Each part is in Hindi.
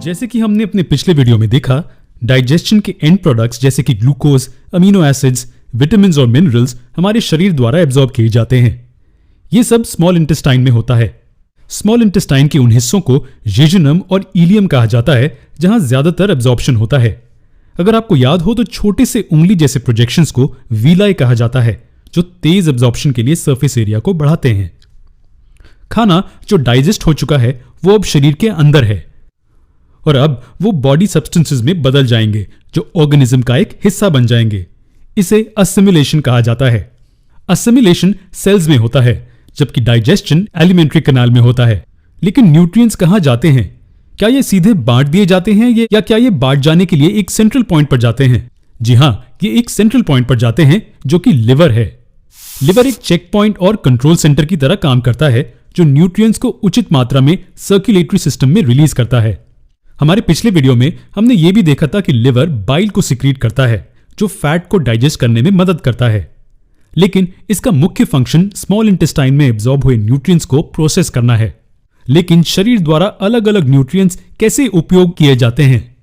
जैसे कि हमने अपने पिछले वीडियो में देखा, डाइजेशन के एंड प्रोडक्ट्स जैसे कि ग्लूकोज, अमीनो एसिड्स, विटामिन और मिनरल्स हमारे शरीर द्वारा एब्जॉर्ब किए जाते हैं। ये सब स्मॉल इंटेस्टाइन में होता है। स्मॉल इंटेस्टाइन के उन हिस्सों को जेजुनम और इलियम कहा जाता है जहां ज्यादातर एब्जॉर्प्शन होता है। अगर आपको याद हो तो छोटे से उंगली जैसे प्रोजेक्शंस को वीलाई कहा जाता है, जो तेज एब्जॉर्प्शन के लिए सरफेस एरिया को बढ़ाते हैं। खाना जो डाइजेस्ट हो चुका है वो अब शरीर के अंदर है और अब वो बॉडी सब्सटेंसेस में बदल जाएंगे जो ऑर्गेनिज्म का एक हिस्सा बन जाएंगे। इसे असिमिलेशन कहा जाता है। असिमिलेशन सेल्स में होता है जबकि डाइजेशन एलिमेंट्री कैनाल में होता है। लेकिन न्यूट्रिएंट्स कहां जाते हैं? क्या ये सीधे बांट दिए जाते हैं या क्या ये बांट जाने के लिए एक सेंट्रल पॉइंट पर जाते हैं? जी हां, ये एक सेंट्रल पॉइंट पर जाते हैं जो कि लिवर है। लिवर एक चेक पॉइंट और कंट्रोल सेंटर की तरह काम करता है जो न्यूट्रिएंट्स को उचित मात्रा में सर्कुलेटरी सिस्टम में रिलीज करता है। हमारे पिछले वीडियो में हमने ये भी देखा था कि लिवर बाइल को सिक्रीट करता है जो फैट को डाइजेस्ट करने में मदद करता है। लेकिन इसका मुख्य फंक्शन स्मॉल इंटेस्टाइन में एब्जॉर्ब हुए न्यूट्रिएंट्स को प्रोसेस करना है। लेकिन शरीर द्वारा अलग अलग न्यूट्रिएंट्स कैसे उपयोग किए जाते हैं?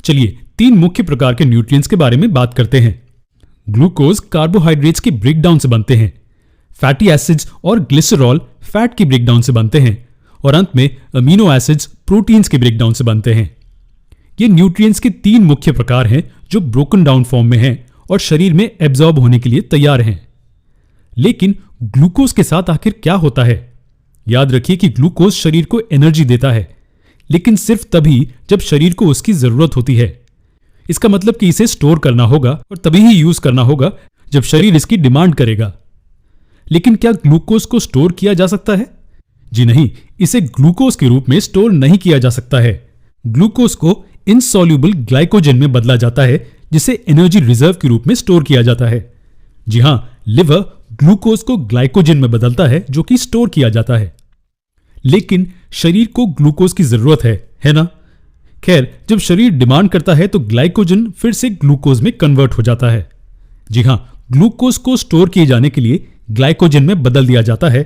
चलिए 3 मुख्य प्रकार के न्यूट्रिएंट्स के बारे में बात करते हैं। ग्लूकोज कार्बोहाइड्रेट्स के ब्रेकडाउन से बनते हैं, फैटी एसिड्स और ग्लिसरॉल फैट की ब्रेकडाउन से बनते हैं और अंत में अमीनो एसिड्स प्रोटीन्स के ब्रेकडाउन से बनते हैं। ये न्यूट्रिएंट्स के 3 मुख्य प्रकार हैं जो ब्रोकन डाउन फॉर्म में हैं और शरीर में एब्जॉर्ब होने के लिए तैयार हैं। लेकिन ग्लूकोज के साथ आखिर क्या होता है? याद रखिए कि ग्लूकोज शरीर को एनर्जी देता है, लेकिन सिर्फ तभी जब शरीर को उसकी जरूरत होती है। इसका मतलब कि इसे स्टोर करना होगा और तभी ही यूज करना होगा जब शरीर इसकी डिमांड करेगा। लेकिन क्या ग्लूकोज को स्टोर किया जा सकता है? जी नहीं, इसे ग्लूकोज के रूप में स्टोर नहीं किया जा सकता है। ग्लूकोज को इनसॉल्युबल ग्लाइकोजन में बदला जाता है जिसे एनर्जी रिजर्व के रूप में स्टोर किया जाता है। जी हां, लिवर ग्लूकोज को ग्लाइकोजन में बदलता है जो कि स्टोर किया जाता है। लेकिन शरीर को ग्लूकोज की जरूरत है ना? खैर, जब शरीर डिमांड करता है तो ग्लाइकोजन फिर से ग्लूकोज में कन्वर्ट हो जाता है। जी हां, ग्लूकोज को स्टोर किए जाने के लिए ग्लाइकोजन में बदल दिया जाता है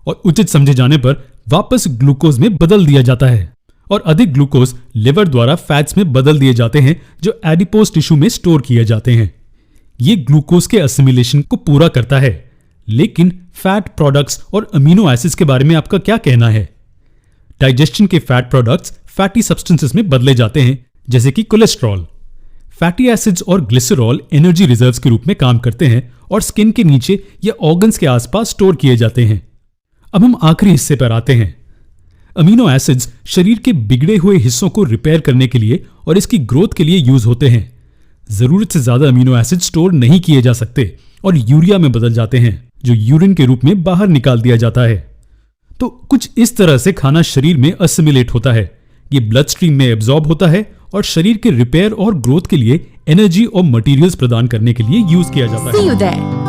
और उचित समझे जाने पर वापस ग्लूकोज में बदल दिया जाता है और अधिक ग्लूकोज लिवर द्वारा फैट्स में बदल दिए जाते हैं जो एडिपोज टिश्यू में स्टोर किए जाते हैं। ये ग्लूकोज के असिमिलेशन को पूरा करता है। लेकिन फैट प्रोडक्ट्स और अमीनो एसिड्स के बारे में आपका क्या कहना है? डाइजेशन के फैट प्रोडक्ट्स फैटी सब्सटेंसेस में बदले जाते हैं जैसे कि कोलेस्ट्रॉल। फैटी एसिड्स और ग्लिसरॉल एनर्जी रिजर्व्स के रूप में काम करते हैं और स्किन के नीचे या ऑर्गन्स के आसपास स्टोर किए जाते हैं। अब हम आखिरी हिस्से पर आते हैं। अमीनो एसिड्स शरीर के बिगड़े हुए हिस्सों को रिपेयर करने के लिए और इसकी ग्रोथ के लिए यूज होते हैं। जरूरत से ज्यादा अमीनो एसिड स्टोर नहीं किए जा सकते और यूरिया में बदल जाते हैं जो यूरिन के रूप में बाहर निकाल दिया जाता है। तो कुछ इस तरह से खाना शरीर में असिमिलेट होता है। ये ब्लड स्ट्रीम में एब्जॉर्ब होता है और शरीर के रिपेयर और ग्रोथ के लिए एनर्जी और मटेरियल्स प्रदान करने के लिए यूज किया जाता है।